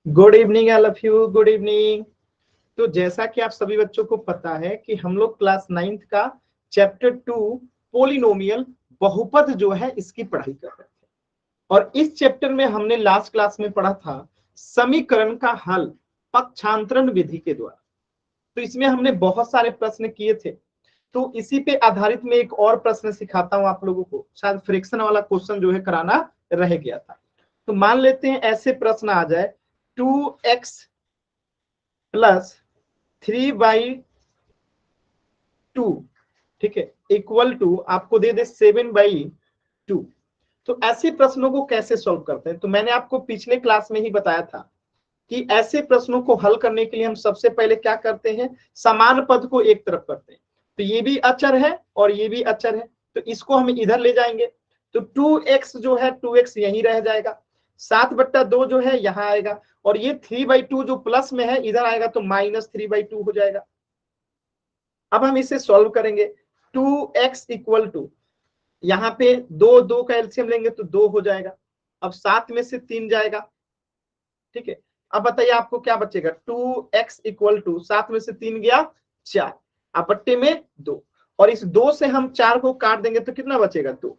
Good evening all of you, good evening. तो जैसा कि आप सभी बच्चों को पता है कि हम लोग क्लास 9th का चैप्टर 2 पोलिनोमियल बहुपद जो है इसकी पढ़ाई कर रहे थे। और इस चैप्टर में हमने लास्ट क्लास में पढ़ा था समीकरण का हल पक्षांतरण विधि के द्वारा। तो इसमें हमने बहुत सारे प्रश्न किए थे। तो इसी पे आधारित में एक और प्रश्न सिखाता हूं आप लोगों को। शायद फ्रिक्शन वाला क्वेश्चन जो है कराना रह गया था। तो मान लेते हैं ऐसे प्रश्न आ जाए 2x प्लस 3/2, ठीक है, इक्वल टू आपको दे दे 7/2। तो ऐसे प्रश्नों को कैसे सॉल्व करते हैं? तो मैंने आपको पिछले क्लास में ही बताया था कि ऐसे प्रश्नों को हल करने के लिए हम सबसे पहले क्या करते हैं, समान पद को एक तरफ करते हैं। तो ये भी अचर है और ये भी अचर है, तो इसको हम इधर ले जाएंगे। तो 2x जो है 2x यहीं रह जाएगा, 7/2 जो है यहाँ आएगा, और ये 3/2 जो प्लस में है इधर आएगा तो -3/2 हो जाएगा। अब हम इसे सॉल्व करेंगे। 2x इक्वल टू, यहाँ पे दो दो का एलसीएम लेंगे तो 2 हो जाएगा। अब 7 में से 3 जाएगा, ठीक है। अब बताइए आपको क्या बचेगा? 2x इक्वल टू 7 में से 3 गया 4, अपट्टे में 2, और इस 2 से हम 4 को काट देंगे तो कितना बचेगा? 2,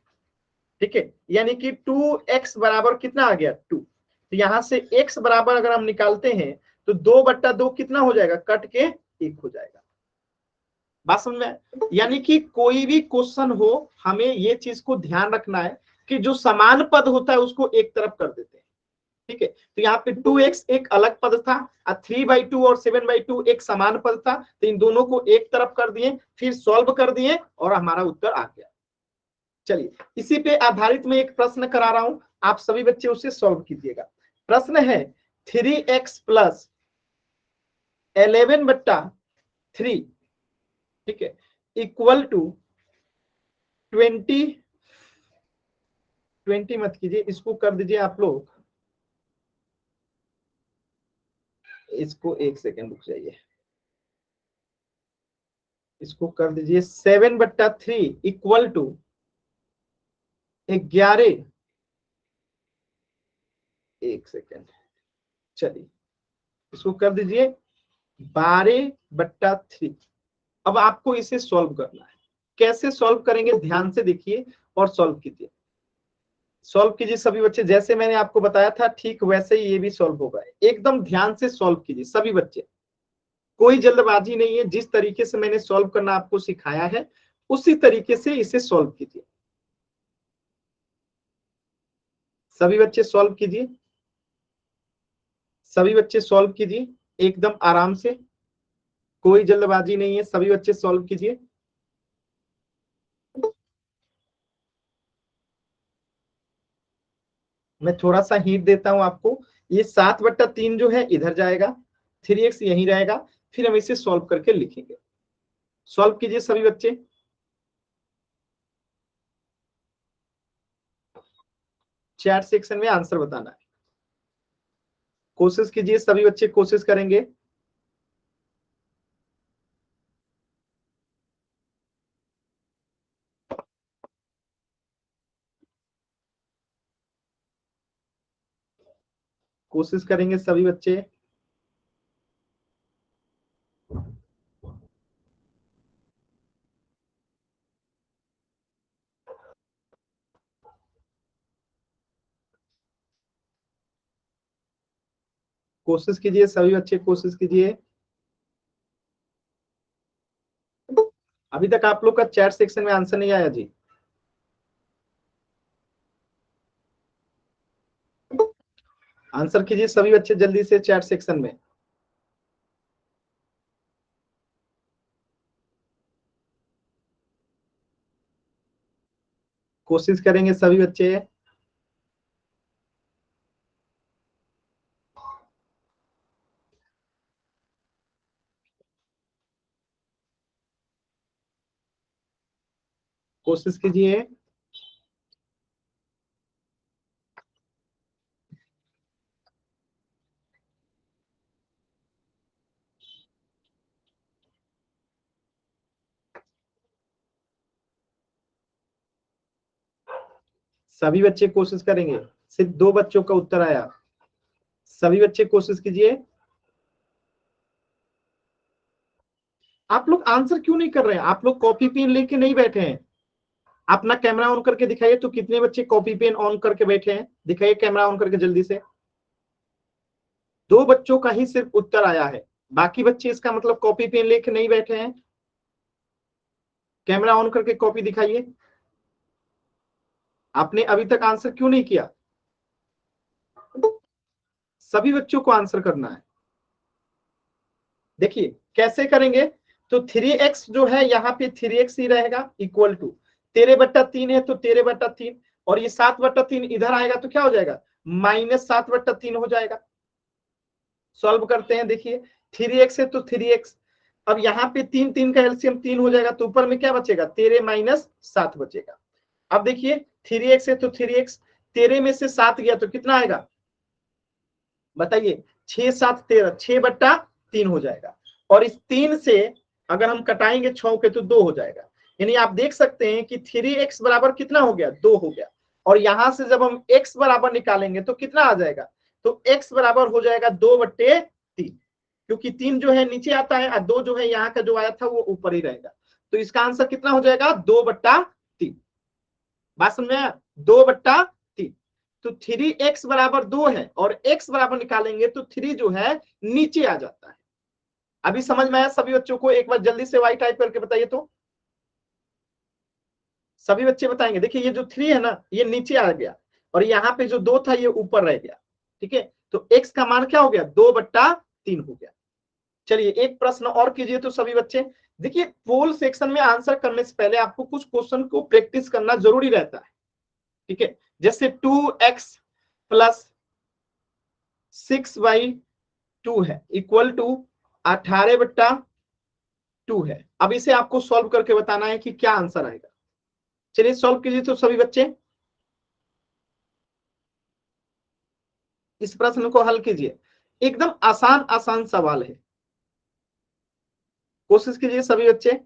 ठीक है। यानी कि 2x बराबर कितना आ गया? 2। तो यहां से x बराबर अगर हम निकालते हैं तो 2/2 कितना हो जाएगा? कट के 1 हो जाएगा। बात समझ में? यानी कि कोई भी क्वेश्चन हो, हमें ये चीज को ध्यान रखना है कि जो समान पद होता है उसको एक तरफ कर देते हैं, ठीक है। तो यहाँ पे 2x एक अलग पद था और 3/2 और 7/2 एक समान पद था, तो इन दोनों को एक तरफ कर दिए, फिर सॉल्व कर दिए और हमारा उत्तर आ गया। चलिए, इसी पे आधारित में एक प्रश्न करा रहा हूं, आप सभी बच्चे उसे सॉल्व कीजिएगा। प्रश्न है 3x प्लस 11/3, ठीक है, इक्वल टू 20 मत कीजिए, इसको कर दीजिए आप लोग, इसको एक सेकेंड रुक जाइए, इसको कर दीजिए 7/3 इक्वल टू 11, एक सेकेंड, चलिए इसको कर दीजिए 12/3। अब आपको इसे सॉल्व करना है। कैसे सॉल्व करेंगे ध्यान से देखिए और सॉल्व कीजिए। सॉल्व कीजिए सभी बच्चे, जैसे मैंने आपको बताया था ठीक वैसे ही ये भी सॉल्व होगा। एकदम ध्यान से सॉल्व कीजिए सभी बच्चे, कोई जल्दबाजी नहीं है। जिस तरीके से मैंने सॉल्व करना आपको सिखाया है उसी तरीके से इसे सॉल्व कीजिए। सभी बच्चे सॉल्व कीजिए, सभी बच्चे सॉल्व कीजिए एकदम आराम से, कोई जल्दबाजी नहीं है, सभी बच्चे सॉल्व कीजिए। मैं थोड़ा सा हिंट देता हूं आपको, ये 7/3 जो है इधर जाएगा, 3x यहीं रहेगा, फिर हम इसे सॉल्व करके लिखेंगे। सॉल्व कीजिए सभी बच्चे। चैट सेक्शन में आंसर बताना है, कोशिश कीजिए सभी बच्चे, कोशिश करेंगे। कोशिश करेंगे सभी बच्चे। कोशिश कीजिए सभी बच्चे, कोशिश कीजिए। अभी तक आप लोग का चैट सेक्शन में आंसर नहीं आया जी? आंसर कीजिए सभी बच्चे जल्दी से चैट सेक्शन में। कोशिश करेंगे सभी बच्चे। कोशिश कीजिए। सभी बच्चे कोशिश करेंगे, सिर्फ 2 बच्चों का उत्तर आया। सभी बच्चे कोशिश कीजिए। आप लोग आंसर क्यों नहीं कर रहे हैं? आप लोग कॉपी पेन लेके नहीं बैठे हैं? अपना कैमरा ऑन करके दिखाइए तो कितने बच्चे कॉपी पेन ऑन करके बैठे हैं? दिखाइए कैमरा ऑन करके जल्दी से। 2 बच्चों का ही सिर्फ उत्तर आया है, बाकी बच्चे इसका मतलब कॉपी पेन लेके नहीं बैठे हैं। कैमरा ऑन करके कॉपी दिखाइए। आपने अभी तक आंसर क्यों नहीं किया? सभी बच्चों को आंसर करना है। देखिए कैसे करेंगे, तो 3x जो है यहाँ पे 3x ही रहेगा इक्वल टू 13/3 है तो 13/3, और ये 7/3 इधर आएगा तो क्या हो जाएगा, -7/3 हो जाएगा। सॉल्व करते हैं। देखिए 3x है तो 3x, अब यहाँ पे 3 3 का एलसीएम 3 हो जाएगा तो ऊपर में क्या बचेगा, 13 - 7 बचेगा। अब देखिए 3x है तो 3x, 13 में से 7 गया तो कितना आएगा बताइए, 6 7 13, 6/3 हो जाएगा। और इस 3 से अगर हम कटाएंगे 6 के तो 2 हो जाएगा। यानी आप देख सकते हैं कि 3x बराबर कितना हो गया, 2 हो गया। और यहां से जब हम x बराबर निकालेंगे तो कितना आ जाएगा, तो x बराबर हो जाएगा 2/3, क्योंकि 3 जो है नीचे आता है और 2 जो है यहाँ का जो आया था वो ऊपर ही रहेगा। तो इसका आंसर कितना हो जाएगा, 2/3। बात समझ में आया, 2/3। तो 3x बराबर 2 है और x बराबर निकालेंगे तो 3 जो है नीचे आ जाता है। अभी समझ में आया सभी बच्चों को? एक बार जल्दी से y टाइप करके बताइए तो सभी बच्चे बताएंगे। देखिए ये जो 3 है ना ये नीचे आ गया और यहाँ पे जो 2 था ये ऊपर रह गया। ठीक है, तो x का मान क्या हो गया, 2/3 हो गया। चलिए एक प्रश्न और कीजिए तो सभी बच्चे। देखिए पोल सेक्शन में आंसर करने से पहले आपको कुछ क्वेश्चन को प्रैक्टिस करना जरूरी रहता है। ठीक है, जैसे 2x + 6/2 है इक्वल टू 18/2 है। अब इसे आपको सॉल्व करके बताना है कि क्या आंसर आएगा। चलिए सॉल्व कीजिए तो सभी बच्चे, इस प्रश्न को हल कीजिए। एकदम आसान आसान सवाल है, कोशिश कीजिए सभी बच्चे।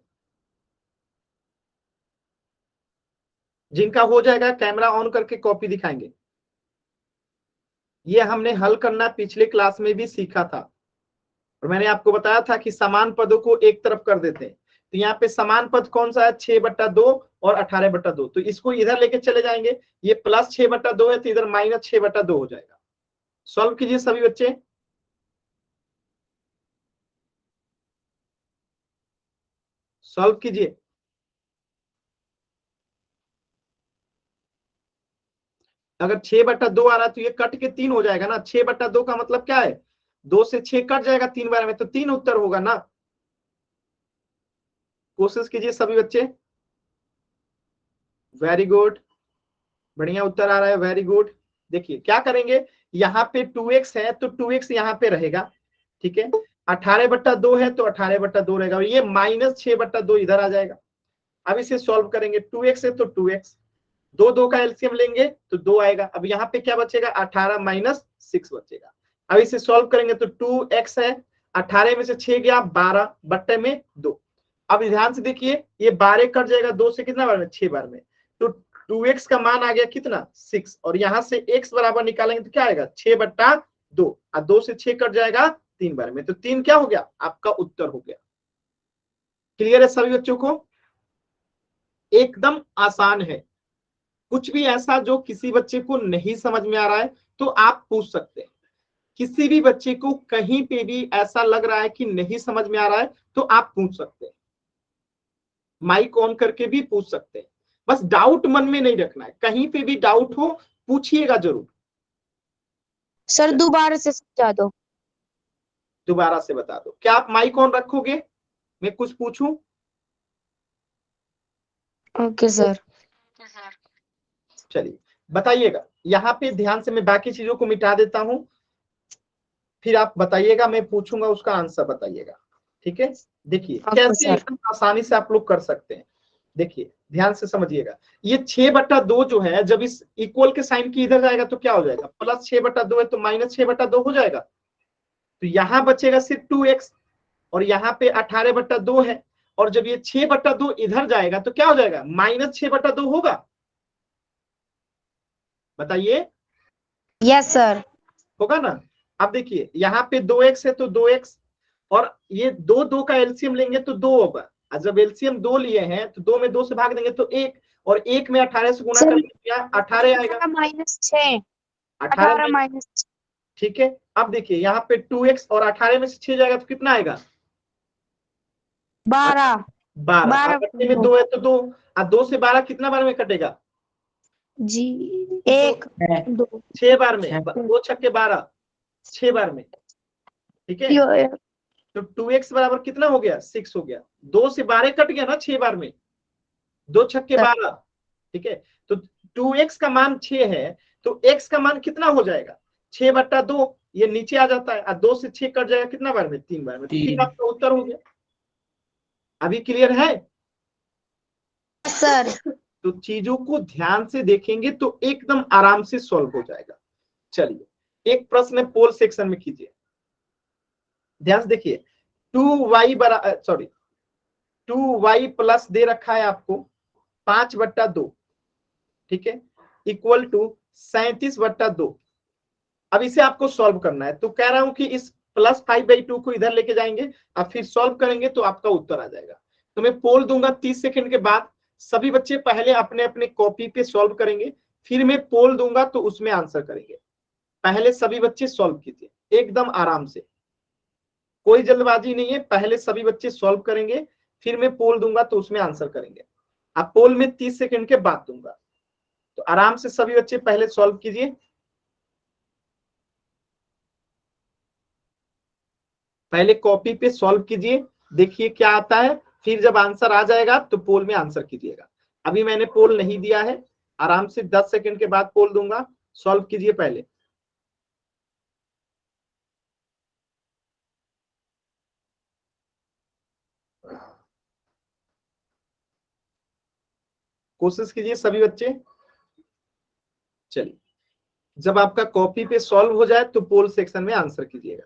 जिनका हो जाएगा कैमरा ऑन करके कॉपी दिखाएंगे। ये हमने हल करना पिछले क्लास में भी सीखा था और मैंने आपको बताया था कि समान पदों को एक तरफ कर देते हैं। तो यहाँ पे समान पद कौन सा है, 6/2 और 18/2। तो इसको इधर लेके चले जाएंगे, ये +6/2 है तो इधर -6/2 हो जाएगा। सॉल्व कीजिए सभी बच्चे। सॉल्व कीजिए। अगर 6/2 आ रहा है तो ये कट के 3 हो जाएगा ना। 6/2 का मतलब क्या है, 2 से 6 कट जाएगा 3 बार में, तो 3 उत्तर होगा ना। कोशिश कीजिए सभी बच्चे। वेरी गुड, बढ़िया उत्तर आ रहा है, वेरी गुड। देखिए क्या करेंगे, यहाँ पे 2x है तो 2x यहाँ पे रहेगा। ठीक है, 18/2 है तो 18/2 रहेगा और ये -6/2 इधर आ जाएगा। अब इसे सॉल्व करेंगे, 2x है तो 2x, 2 का एलसीएम लेंगे तो 2 आएगा। अब यहाँ पे क्या बचेगा, 18 - 6 बचेगा। अब इसे सॉल्व करेंगे तो 2x है, 18 में से 6 गया 12 बट्टे में 2। अब ध्यान से देखिए ये 12 कट जाएगा 2 से कितना बार में, 6 बार में। तो 2x का मान आ गया कितना, 6, और यहाँ से x बराबर निकालेंगे तो क्या आएगा, 6/2, और 2 से 6 कट जाएगा 3 बार में, तो 3 क्या हो गया, आपका उत्तर हो गया। क्लियर है सभी बच्चों को? एकदम आसान है। कुछ भी ऐसा जो किसी बच्चे को नहीं समझ में आ रहा है तो आप पूछ सकते हैं। किसी भी बच्चे को कहीं पे भी ऐसा लग रहा है कि नहीं समझ में आ रहा है तो आप पूछ सकते हैं, माइक ऑन करके भी पूछ सकते हैं। बस डाउट मन में नहीं रखना है, कहीं पे भी डाउट हो पूछिएगा जरूर। सर दोबारा से समझा दो। दोबारा से बता दो, क्या आप माइक ऑन रखोगे, मैं कुछ पूछूं? Okay sir. चलिए बताइएगा, यहाँ पे ध्यान से मैं बाकी चीजों को मिटा देता हूं, फिर आप बताइएगा, मैं पूछूंगा उसका आंसर बताइएगा। ठीक है, देखिए ओके कैसे सर। एकदम आसानी से आप लोग कर सकते हैं। देखिए ध्यान से समझिएगा, ये 6/2 जो है जब इस इक्वल के साइन की इधर जाएगा तो क्या हो जाएगा, +6/2 है तो -6/2 हो जाएगा। तो यहाँ बचेगा सिर्फ 2x और यहाँ पे 18/2 है, और जब ये 6/2 इधर जाएगा तो क्या हो जाएगा, -6/2 होगा। बताइए, यस सर। होगा ना। अब देखिए यहाँ पे 2x है तो 2x, और ये दो दो का एलसीएम लेंगे तो 2 होगा, और जब एलसीएम 2 लिए हैं तो 2 में 2 से भाग देंगे तो 1, और 1 में 18 से गुणा सर करेंगे तो यहाँ 18 आएगा। -6 18 18 में, ठीक है। अब देखिए यहाँ पे 2x और 18 में से 6 जाएगा तो कितना आएगा? 12 12। अब 12 बच्चे में 2 है तो 2, और 2 से 12 कितना बार में कटेगा? जी 1 2 6 बार में, 2 छक्के 12, 6 बार में, ठीक है। तो 2x बराबर कितना हो गया? 6 हो गया। 2 से 12 कट गया ना 6 बार में, 2 छक्के 12, ठीक है। तो 2x का मान 6 है, तो x का मान कितना हो जाएगा? 6/2, ये नीचे आ जाता है, और 2 से 6 कट जाएगा कितना बार में? 3 बार में। 3 आपका उत्तर हो गया। अभी क्लियर है? सर तो चीजों को ध्यान से देखेंगे तो एकदम आराम से सॉल्व हो जाएगा। चलिए एक प्रश्न पोल सेक्शन में कीजिए, ध्यान से देखिए। 2y प्लस दे रखा है आपको 5/2, ठीक है, इक्वल टू 37/2। अब इसे आपको सॉल्व करना है, तो कह रहा हूं कि इस +5/2 को इधर लेके जाएंगे, अब फिर सॉल्व करेंगे तो आपका उत्तर आ जाएगा। तो मैं पोल दूंगा 30 सेकंड के बाद, सभी बच्चे पहले अपने अपने कॉपी पे सॉल्व करेंगे, फिर मैं पोल दूंगा तो उसमें आंसर करेंगे। पहले सभी बच्चे सॉल्व कीजिए एकदम आराम से, कोई जल्दबाजी नहीं है। पहले सभी बच्चे सॉल्व करेंगे, फिर मैं पोल दूंगा तो उसमें आंसर करेंगे। अब पोल में 30 सेकंड के बाद दूंगा, तो आराम से सभी बच्चे पहले सॉल्व कीजिए। पहले कॉपी पे सॉल्व कीजिए, देखिए क्या आता है, फिर जब आंसर आ जाएगा तो पोल में आंसर कीजिएगा। अभी मैंने पोल नहीं दिया है, आराम से 10 सेकंड के बाद पोल दूंगा, सॉल्व कीजिए पहले। कोशिश कीजिए सभी बच्चे। चलिए जब आपका कॉपी पे सॉल्व हो जाए तो पोल सेक्शन में आंसर कीजिएगा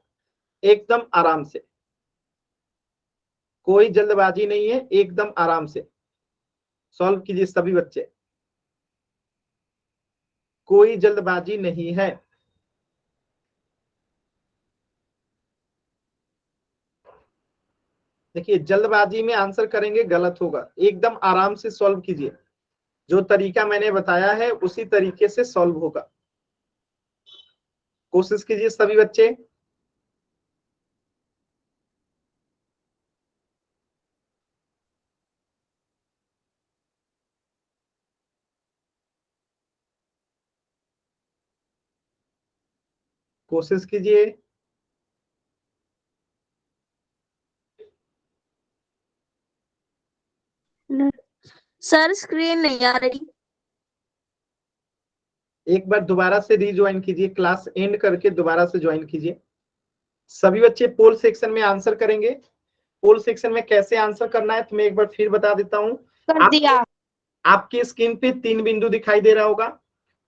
एकदम आराम से, कोई जल्दबाजी नहीं है, एकदम आराम से सॉल्व कीजिए सभी बच्चे, कोई जल्दबाजी नहीं है। देखिए जल्दबाजी में आंसर करेंगे गलत होगा, एकदम आराम से सॉल्व कीजिए, जो तरीका मैंने बताया है उसी तरीके से सॉल्व होगा। कोशिश कीजिए सभी बच्चे। कोशिश कीजिए। सर स्क्रीन नहीं आ रही। एक बार दोबारा से रीज्वाइन कीजिए, क्लास एंड करके दोबारा से ज्वाइन कीजिए। सभी बच्चे पोल सेक्शन में आंसर करेंगे। पोल सेक्शन में कैसे आंसर करना है तो मैं एक बार फिर बता देता हूँ। कर दिया। आपकी स्क्रीन पे 3 बिंदु दिखाई दे रहा होगा,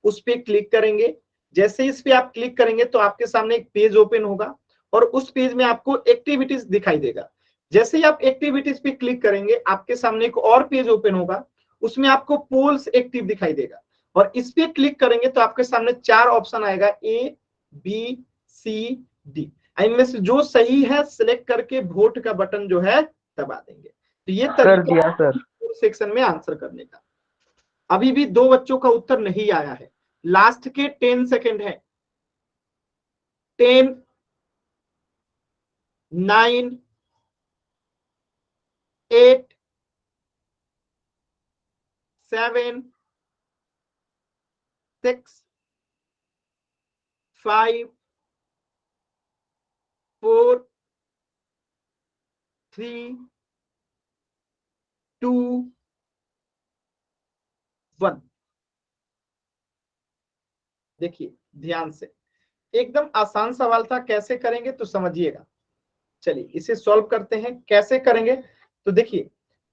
उस पे क्लिक करेंगे। जैसे इस पे आप क्लिक करेंगे तो आपके सामने एक पेज ओपन होगा, और उस पेज में आपको एक्टिविटीज दिखाई देगा। जैसे ही आप एक्टिविटीज पे क्लिक करेंगे आपके सामने एक और पेज ओपन होगा, उसमें आपको पोल्स एक्टिव दिखाई देगा, और इस पे क्लिक करेंगे तो आपके सामने 4 ऑप्शन आएगा, A B C D। इनमें से जो सही है सिलेक्ट करके वोट का बटन जो है दबा देंगे। तो ये कर दिया सर। सेक्शन में आंसर करने का। अभी भी 2 बच्चों का उत्तर नहीं आया है, लास्ट के 10 सेकंड है। 10 9 8 7 6 5 4 3 2 1। देखिए ध्यान से, एकदम आसान सवाल था, कैसे करेंगे तो समझिएगा। चलिए इसे सॉल्व करते हैं, कैसे करेंगे तो देखिए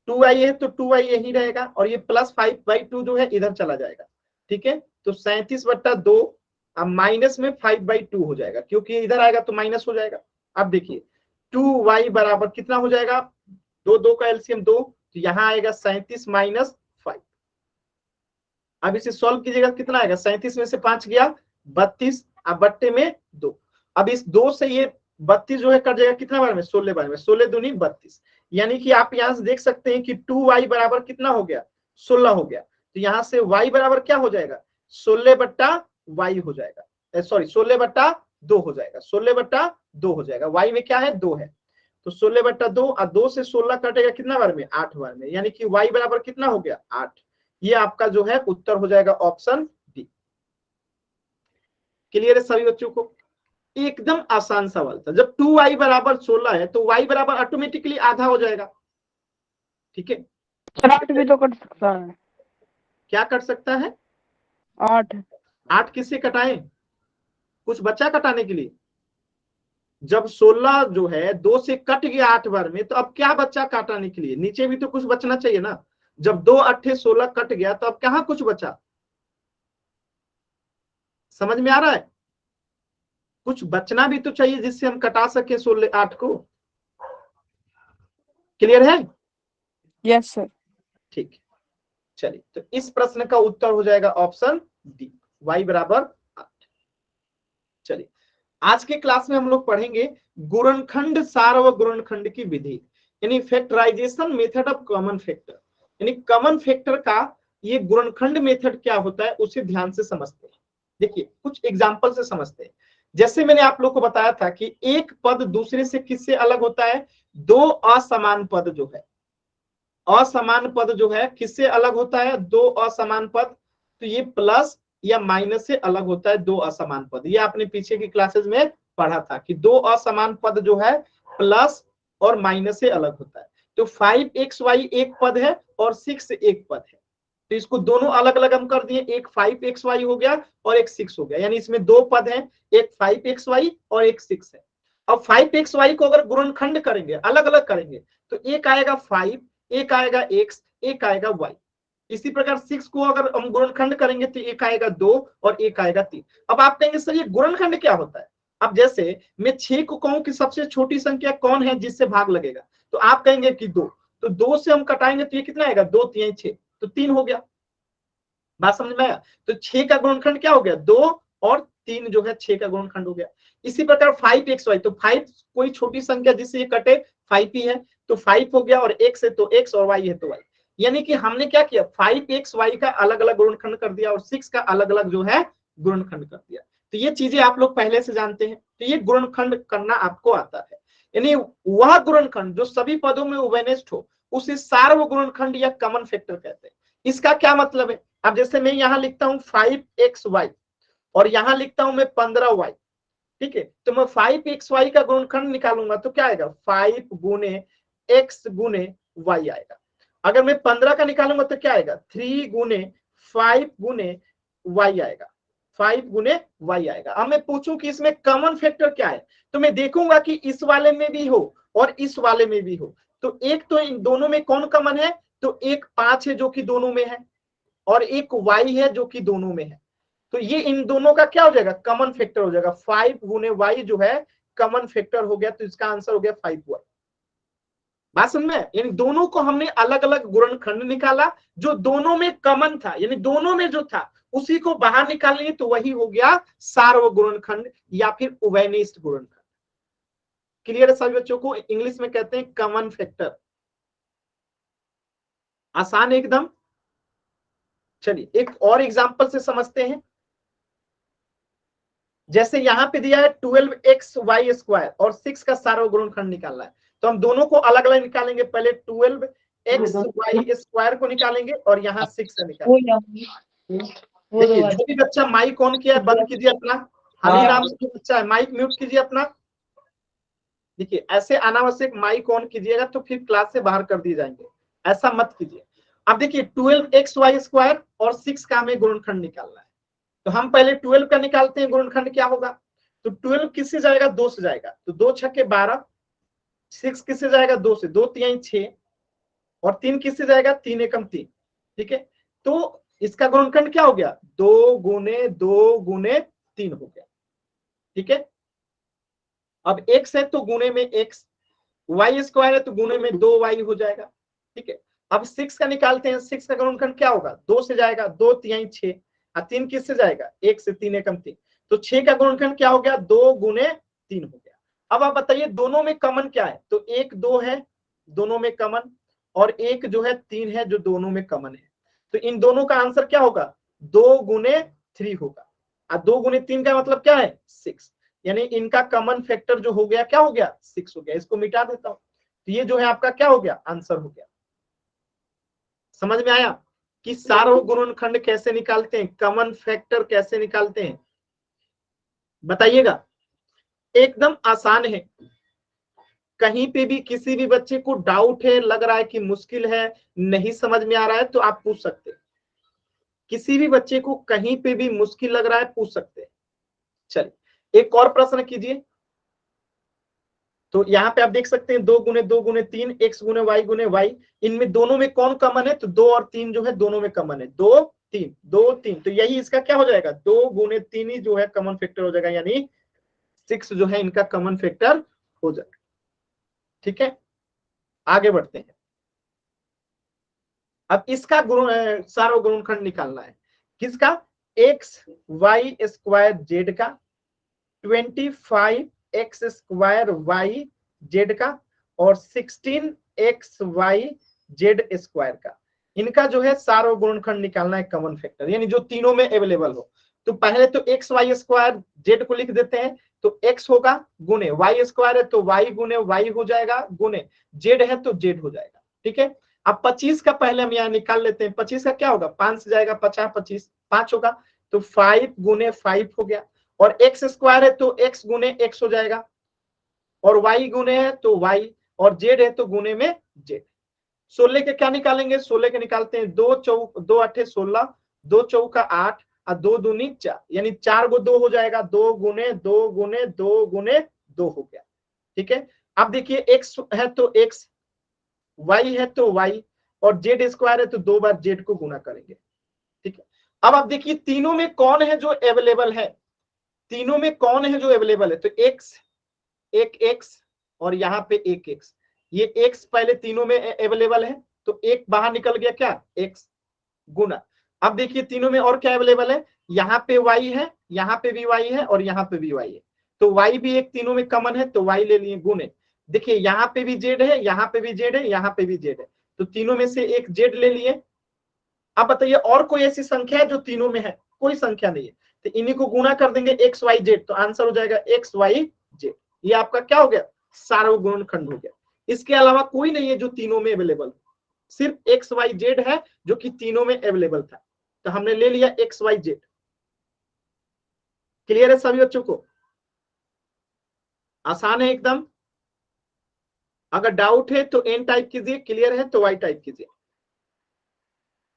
2i है तो 2i यही रहेगा, और ये +5/2 जो है इधर चला जाएगा, ठीक है। तो 37/2 अब माइनस में 5/2 हो जाएगा, क्योंकि इधर आएगा तो माइनस हो जाएगा। अब देखिए 2y बराबर कितना हो जाएगा, 2 का एलसीएम 2, तो यहाँ आएगा 37 - 5। अब इसे सॉल्व कीजिएगा, कितना आएगा, 37 में से 5 गया 32, अब बट्टे में 2, अब इस 2 से ये 32 जो है कट जाएगा कितना बार में, 16 बार में, 16 दूनी 32, यानी कि आप यहां से देख सकते हैं कि 2y बराबर कितना हो गया, 16 हो गया। तो यहां से y बराबर क्या हो जाएगा, 16/y हो जाएगा, सॉरी 16/2 हो जाएगा, 16/2 हो जाएगा। y में क्या है, 2 है, तो 16/2 और 2 से 16 कटेगा कितना बार में, 8 बार में, यानी कि y बराबर कितना हो गया, 8। ये आपका जो है उत्तर हो जाएगा ऑप्शन डी। क्लियर है सभी बच्चों को? एकदम आसान सवाल था। जब 2y बराबर 16 है तो y बराबर ऑटोमेटिकली आधा हो जाएगा। ठीक है, 8 भी तो कट सकता है। क्या कर सकता है, 8 8 किससे कटाएं, कुछ बचा कटाने के लिए? जब 16 जो है 2 से कट गया 8 बार में, तो अब क्या बचा काटने के लिए, नीचे भी तो कुछ बचना चाहिए ना। जब 2 8 16 कट गया तो अब कहां कुछ बचा, समझ में आ रहा है? कुछ बचना भी तो चाहिए जिससे हम कटा सके 16 8 को। क्लियर है? Yes sir. ठीक, चलिए तो इस प्रश्न का उत्तर हो जाएगा ऑप्शन डी, y बराबर 8। चलिए आज के क्लास में हम लोग पढ़ेंगे गुणनखंड सार व गुणनखंड की विधि, यानी factorisation method of common factor, यानी कॉमन फैक्टर का ये गुणनखंड मेथड क्या होता है उसे ध्यान से समझते हैं। देखिए कुछ एग्जांपल से समझते हैं। जैसे मैंने आप लोग को बताया था कि एक पद दूसरे से किससे अलग होता है, दो असमान पद जो है, असमान पद जो है किससे अलग होता है, दो असमान पद, तो ये प्लस या माइनस से अलग होता है, दो असमान पद। ये आपने पीछे की क्लासेस में पढ़ा था कि दो असमान पद जो है प्लस और माइनस से अलग होता है। तो 5xy एक पद है और 6 एक पद है, तो इसको दोनों अलग अलग हम कर दिए, एक 5xy हो गया और एक 6 हो गया, यानी इसमें दो पद हैं, एक 5xy और एक 6 है। अब 5xy को अगर गुणनखंड करेंगे, अलग अलग करेंगे, तो एक आएगा 5, एक आएगा x, एक आएगा y। इसी प्रकार 6 को अगर हम गुणनखंड करेंगे तो एक आएगा 2 और एक आएगा 3। अब आप कहेंगे सर ये गुणनखंड क्या होता है? अब जैसे मैं 6 को कहूं कि सबसे छोटी संख्या कौन है जिससे भाग लगेगा, तो आप कहेंगे कि 2, तो 2 से हम कटाएंगे तो ये कितना आएगा, 2 3 6, तो 3 हो गया। बात समझ में आया? तो 6 का गुणनखंड क्या हो गया, 2 और 3 जो है 6 का गुणनखंड हो गया। इसी प्रकार 5xy, तो 5 कोई छोटी संख्या जिससे ये कटे 5 ही है, तो 5 हो गया, और x है तो x और y है तो y। यानी कि हमने क्या किया, 5xy का अलग अलग गुणनखंड कर दिया और 6 का अलग अलग जो है गुणनखंड कर दिया। तो ये चीजें आप लोग पहले से जानते हैं, तो ये गुणनखंड करना आपको आता है। यानी वह गुणनखंड जो सभी पदों में उभयनिष्ठ हो उसे सार्व गुणनखंड या कॉमन फैक्टर कहते हैं। इसका क्या मतलब है, अब जैसे मैं यहां लिखता हूं 5xy और यहां लिखता हूं मैं 15y, ठीक है, तो मैं 5xy का गुणनखंड निकालूंगा तो क्या आएगा, 5 गुने x गुने y आएगा। अगर मैं 15 का निकालूंगा तो क्या आएगा, 3 गुने 5 गुने y आएगा, 5 गुने y आएगा। अब मैं पूछूं कि इसमें कॉमन फैक्टर क्या है, तो मैं देखूंगा कि इस वाले में भी हो और इस वाले में भी हो, तो एक तो इन दोनों में कौन कॉमन है, तो एक 5 है जो कि दोनों में है, और एक y है जो कि दोनों में है, तो ये इन दोनों का क्या हो जाएगा, कॉमन फैक्टर हो जाएगा। 5 गुने y जो है कॉमन फैक्टर हो गया, तो इसका आंसर हो गया 5y। बात समझ में? यानी दोनों को हमने अलग अलग गुणनखंड निकाला जो दोनों में कॉमन था, यानी दोनों में जो था उसी को बाहर निकाल लिए, तो वही हो गया सार्व गुणनखंड या फिर उभयनिष्ठ गुणनखंड। क्लियर है सभी बच्चों को? इंग्लिश में कहते हैं कॉमन फैक्टर। आसान एकदम। चलिए एक और एग्जांपल से समझते हैं। जैसे यहां पे दिया है 12xy स्क्वायर और 6 का सार्व गुणनखंड निकालना है, तो हम दोनों को अलग अलग निकालेंगे। पहले 12xy स्क्वायर को निकालेंगे और यहाँ 6 का निकालेंगे। देखिए जो भी बच्चा माइक ऑन किया है बंद कीजिए अपना, हनी नाम से जो बच्चा है माइक म्यूट कीजिए अपना। देखिए ऐसे अनावश्यक माइक ऑन कीजिएगा तो फिर क्लास से बाहर कर दिए जाएंगे, ऐसा मत कीजिए। अब देखिए 12xy स्क्वायर और 6 का हमें गुणनखंड निकालना है, तो हम पहले 12 का निकालते हैं गुणनखंड क्या होगा, तो 12 किससे जाएगा, 2 से जाएगा, तो 2 छक्के 12। 6 किससे जाएगा, 2 से, 2 3 6, और 3 किससे जाएगा, 3 एकम 3। ठीक है, तो इसका गुणनखंड क्या हो गया, 2 गुने 2 गुने 3 हो गया। ठीक है, अब x है तो गुने में x, y स्क्वायर है तो गुने में 2y हो जाएगा। ठीक है, अब 6 का निकालते हैं। 6 का गुणनखंड क्या होगा, 2 से जाएगा, 2 3 6, और 3 किससे जाएगा, 1 से, 3 एकम 3, तो 6 का गुणनखंड क्या हो गया, 2 गुने 3 हो गया। अब आप बताइए दोनों में कॉमन क्या है, तो 1 2 है दोनों में कॉमन, और एक जो है 3 है जो दोनों में कॉमन है। तो इन दोनों का आंसर क्या होगा, 2 गुने 3 होगा। और 2 गुने 3 का मतलब क्या है 6, यानी इनका कॉमन फैक्टर जो हो गया क्या हो गया 6 हो गया। इसको मिटा देता हूं, तो ये जो है आपका क्या हो गया, आंसर हो गया। समझ में आया कि सार्वगुणनखंड कैसे निकालते हैं, कॉमन फैक्टर कैसे निकालते हैं, बताइएगा। एकदम आसान है। कहीं पे भी किसी भी बच्चे को डाउट है, लग रहा है कि मुश्किल है, नहीं समझ में आ रहा है, तो आप पूछ सकते हैं। किसी भी बच्चे को कहीं पे भी मुश्किल लग रहा है पूछ सकते हैं। चलिए एक और प्रश्न कीजिए। तो यहाँ पे आप देख सकते हैं 2 गुने 2 गुने 3 x गुने y, इनमें दोनों में कौन कॉमन है, तो 2 और 3 जो है दोनों में कॉमन है, 2 3 2 3, तो यही इसका क्या हो जाएगा, 2 गुने 3 ही जो है कॉमन फैक्टर हो जाएगा, यानी 6 जो है इनका कॉमन फैक्टर हो जाएगा। ठीक है, आगे बढ़ते हैं। अब इसका सार्वगुणनखंड निकालना है, किसका, x y स्क्वायर z का, 25 x स्क्वायर y z का, और 16 x y z स्क्वायर का। इनका जो है सार्वगुणनखंड निकालना है, कॉमन फैक्टर, यानी जो तीनों में अवेलेबल हो। तो पहले तो x y स्क्वायर z को लिख देते हैं, तो x होगा गुने y स्क्वायर है तो y गुने y हो जाएगा, गुने z है तो z हो जाएगा। ठीक है, अब 25 का पहले हम यहाँ निकाल लेते हैं। 25 का क्या होगा, 5 से जाएगा 50, 25 5 होगा, तो 5 गुने 5 हो गया, और x स्क्वायर है तो x गुने x हो जाएगा, और y गुने है तो y, और z है तो गुने में z। 16 के क्या निकालेंगे, 16 के निकालते हैं, 2 8 16, 2 चौका 8, और 2 दूनी 4, यानी 4 गो 2 हो जाएगा, 2 गुने 2 गुने 2 गुने 2 हो गया। ठीक है, अब देखिए x है तो x, y है तो y, और z स्क्वायर है तो 2 बार z को गुना करेंगे। ठीक है, अब आप देखिए तीनों में कौन है जो अवेलेबल है, तीनों में कौन है जो अवेलेबल है, तो x, एक x, और यहाँ पे एक x, ये x पहले तीनों में अवेलेबल है, तो एक बाहर निकल गया क्या, x गुना। अब देखिए तीनों में और क्या अवेलेबल है, यहाँ पे y है, यहाँ पे भी y है, और यहाँ पे भी y है, तो y भी एक तीनों में कॉमन है तो y ले लिए गुने। देखिए यहाँ पे भी z है, यहाँ पे भी z है, यहाँ पे भी z है, तो तीनों में से एक z ले लिए। अब बताइए और कोई ऐसी संख्या है जो तीनों में है, कोई संख्या नहीं है, तो इन्हीं को गुना कर देंगे x y z, तो आंसर हो जाएगा x y z। ये आपका क्या हो गया, सार्वगुणनखंड हो गया। इसके अलावा कोई नहीं है जो तीनों में अवेलेबल, सिर्फ x y z है जो कि तीनों में अवेलेबल था, तो हमने ले लिया x y z। क्लियर है सभी बच्चों को, आसान है एकदम। अगर डाउट है तो n टाइप कीजिए, क्लियर है तो y टाइप कीजिए।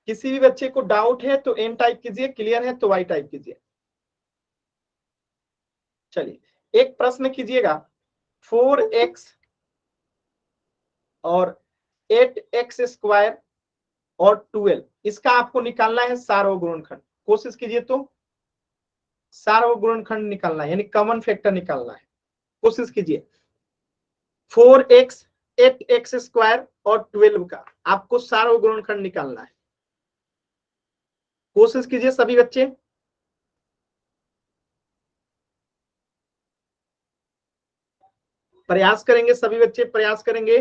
किसी भी बच्चे को डाउट है तो n टाइप कीजिए, क्लियर है तो y टाइप कीजिए। चलिए एक प्रश्न कीजिएगा, 4x और 8x स्क्वायर और 12, इसका आपको निकालना है सार्वगुणनखंड। कोशिश कीजिए तो सार्वगुणनखंड निकालना है, यानी कॉमन फैक्टर निकालना है। कोशिश कीजिए, 4x 8x स्क्वायर और 12 का आपको सार्वगुणनखंड निकालना है। कोशिश कीजिए सभी बच्चे, प्रयास करेंगे, सभी बच्चे प्रयास करेंगे।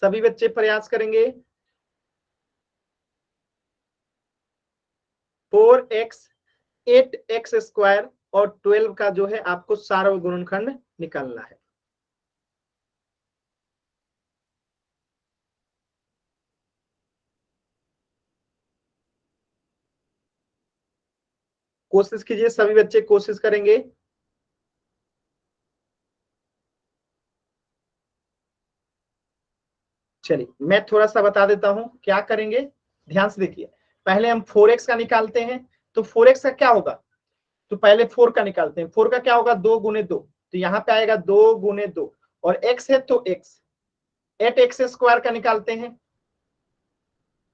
सभी बच्चे प्रयास करेंगे। 4x 8x स्क्वायर और 12 का जो है आपको सार्वगुणनखंड निकालना है। कोशिश कीजिए, सभी बच्चे कोशिश करेंगे। चलिए मैं थोड़ा सा बता देता हूं क्या करेंगे, ध्यान से देखिए। पहले हम 4x का निकालते हैं, तो 4x का क्या होगा, तो पहले 4 का निकालते हैं। 4 का क्या होगा, 2 गुने 2, तो यहाँ पे आएगा 2 गुने 2, और x है तो x। 8x स्क्वायर का निकालते हैं,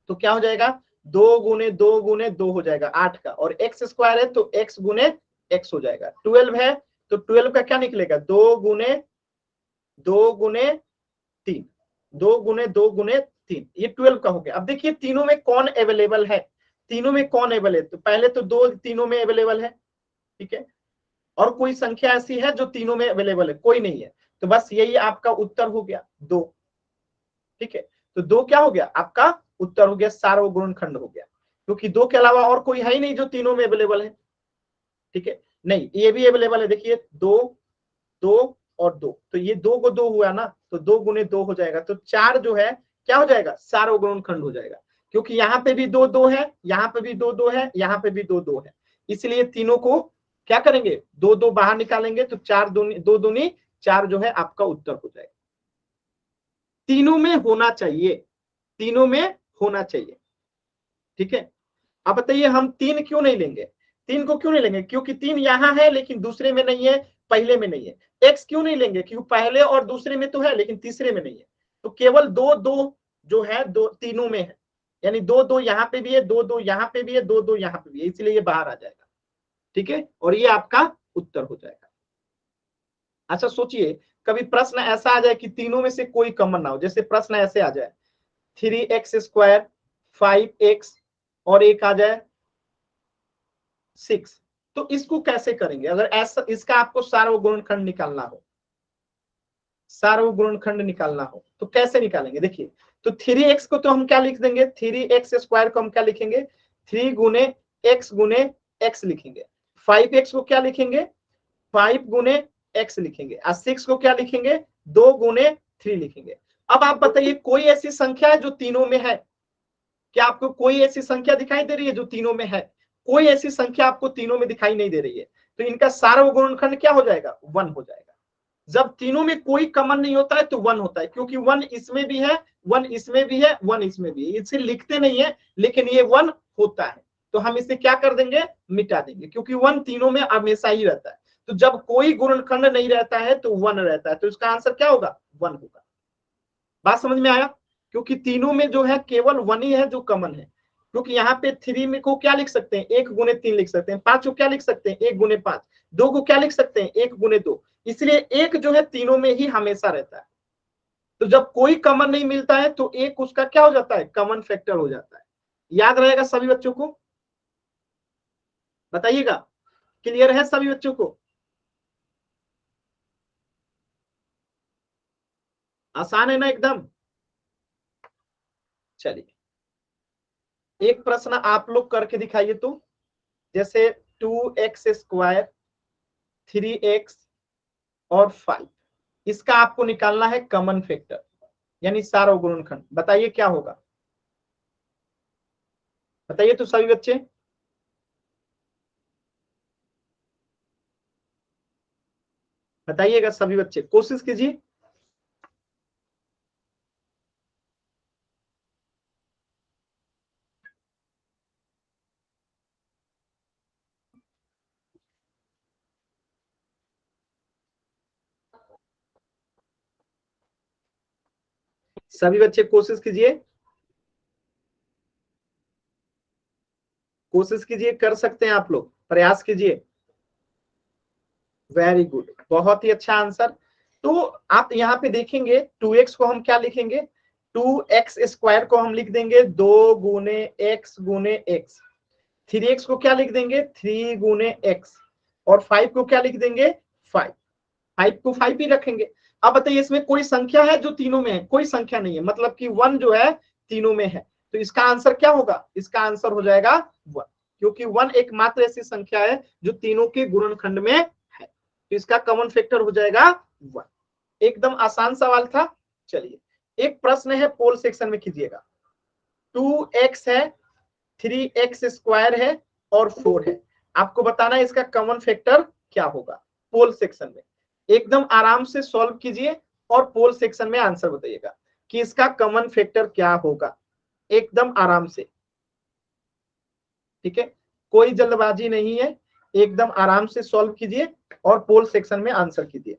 तो क्या हो जाएगा, 2 गुने 2 गुने 2 हो जाएगा 8 का, और x स्क्वायर है तो x गुने x हो जाएगा। 12 है तो 12 का क्या निकलेगा, 2 गुने 3, 2 गुने 2 गुने 3, ये 12 का हो गया। अब देखिए तीनों में कौन अवेलेबल है, तीनों में कौन अवेलेबल है, तो पहले तो 2 तीनों में अवेलेबल है, ठीक है, और कोई संख्या ऐसी है जो तीनों में अवेलेबल है, कोई नहीं है, तो बस यही आपका उत्तर हो गया 2, ठीक है। तो 2 क्या हो गया आपका उत्तर हो गया, सार्वगुणनखंड हो गया, क्योंकि 2 के अलावा और कोई है ही नहीं जो तीनों में अवेलेबल है, ठीक है। नहीं, ये भी अवेलेबल है, देखिए 2 2 और 2, तो ये 2 को 2 हुआ ना, तो 2 गुने 2 हो जाएगा, तो 4 जो है क्या हो जाएगा, सार्वगुणनखंड हो जाएगा, क्योंकि यहाँ पे भी 2 2 है, यहाँ पे भी 2 2 है, यहाँ पे भी 2 2 है, इसलिए तीनों को क्या करेंगे, 2 2 बाहर निकालेंगे, तो 4 दूनी 2 दूनी 4 जो है आपका उत्तर हो जाएगा। तीनों में होना चाहिए, तीनों में होना चाहिए, ठीक है। अब बताइए हम 3 क्यों नहीं लेंगे, 3 को क्यों नहीं लेंगे, क्योंकि 3 यहाँ है लेकिन दूसरे में नहीं है, पहले में नहीं है। x क्यों नहीं लेंगे, क्योंकि पहले और दूसरे में तो है लेकिन तीसरे में नहीं है, तो केवल 2 2 जो है दो तीनों में है, यानी 2 2 यहाँ पे भी है, 2 2 यहाँ पे भी है, 2 2 यहाँ पे भी है, इसलिए ये बाहर आ जाएगा, ठीक है, और ये आपका उत्तर हो जाएगा। अच्छा सोचिए, कभी प्रश्न ऐसा आ जाए कि तीनों में से कोई कॉमन ना हो, जैसे प्रश्न ऐसे आ जाए 3x², 5x और एक आ जाए 6, तो इसको कैसे करेंगे, अगर ऐसा इसका आपको सार्वगुणनखंड निकालना हो, सार्वगुणनखंड निकालना हो तो कैसे निकालेंगे, देखिए तो 3x को तो हम क्या लिख देंगे, 3x² को हम क्या लिखेंगे, 3 गुने x लिखेंगे, 5x को क्या लिखेंगे, 5 गुने x लिखेंगे, और 6 को क्या लिखेंगे, 2 गुने 3 लिखेंगे। अब आप बताइए कोई ऐसी संख्या है जो तीनों में है, क्या आपको कोई ऐसी संख्या दिखाई दे रही है जो तीनों में है, कोई ऐसी संख्या आपको तीनों में दिखाई नहीं दे रही है, तो इनका सार्वगुणनखंड क्या हो जाएगा, 1 हो जाएगा। जब तीनों में कोई कॉमन नहीं होता है तो 1 होता है, क्योंकि 1 इसमें भी है, 1 इसमें भी है, 1 इसमें भी है, इसे लिखते नहीं है लेकिन ये 1 होता है, तो हम इसे क्या कर देंगे, मिटा देंगे, क्योंकि 1 तीनों में हमेशा ही रहता है, तो जब कोई गुणनखंड नहीं रहता है तो 1 रहता है, तो इसका आंसर क्या होगा, 1 होगा। बात समझ में आया, क्योंकि तीनों में जो है केवल 1 ही है जो कॉमन है, क्योंकि यहाँ पे 3 में को क्या लिख सकते हैं, 1 गुने 3 लिख सकते हैं, 5 को क्या लिख सकते हैं, 1 गुने 5, 2 को क्या लिख सकते हैं, 1 गुने 2, इसलिए एक जो है तीनों में ही हमेशा रहता है, तो जब कोई कॉमन नहीं मिलता है तो एक उसका क्या हो जाता है, कॉमन फैक्टर हो जाता है। याद रहेगा सभी बच्चों को, बताइएगा, क्लियर है सभी बच्चों को, आसान है ना एकदम। चलिए एक प्रश्न आप लोग करके दिखाइए, तो जैसे 2x², 3x और 5, इसका आपको निकालना है कॉमन फैक्टर यानी सार्वगुणनखंड, बताइए क्या होगा, बताइए तो सभी बच्चे, बताइएगा सभी बच्चे, कोशिश कीजिए। सभी बच्चे कोशिश कीजिए, कोशिश कीजिए, कर सकते हैं आप लोग, प्रयास कीजिए। वेरी गुड, बहुत ही अच्छा आंसर। तो आप यहाँ पे देखेंगे 2x को हम क्या लिखेंगे, 2x² को हम लिख देंगे 2 गुने x गुने x, 3x को क्या लिख देंगे, 3 गुने x, और 5 को क्या लिख देंगे, 5, 5 को 5 ही रखेंगे। अब बताइए इसमें कोई संख्या है जो तीनों में है, कोई संख्या नहीं है, मतलब कि 1 जो है तीनों में है, तो इसका आंसर क्या होगा, इसका आंसर हो जाएगा 1, क्योंकि 1 एकमात्र ऐसी संख्या है जो तीनों के गुणनखंड में है, तो इसका कॉमन फैक्टर हो जाएगा 1। एकदम आसान सवाल था। चलिए एक प्रश्न है पोल सेक्शन में कीजिएगा, 2x है, 3x² है और 4 है, आपको बताना है इसका कॉमन फैक्टर क्या होगा। पोल सेक्शन में एकदम आराम से सॉल्व कीजिए और पोल सेक्शन में आंसर बताइएगा कि इसका कॉमन फैक्टर क्या होगा, एकदम आराम से, ठीक है, कोई जल्दबाजी नहीं है, एकदम आराम से सॉल्व कीजिए और पोल सेक्शन में आंसर कीजिए।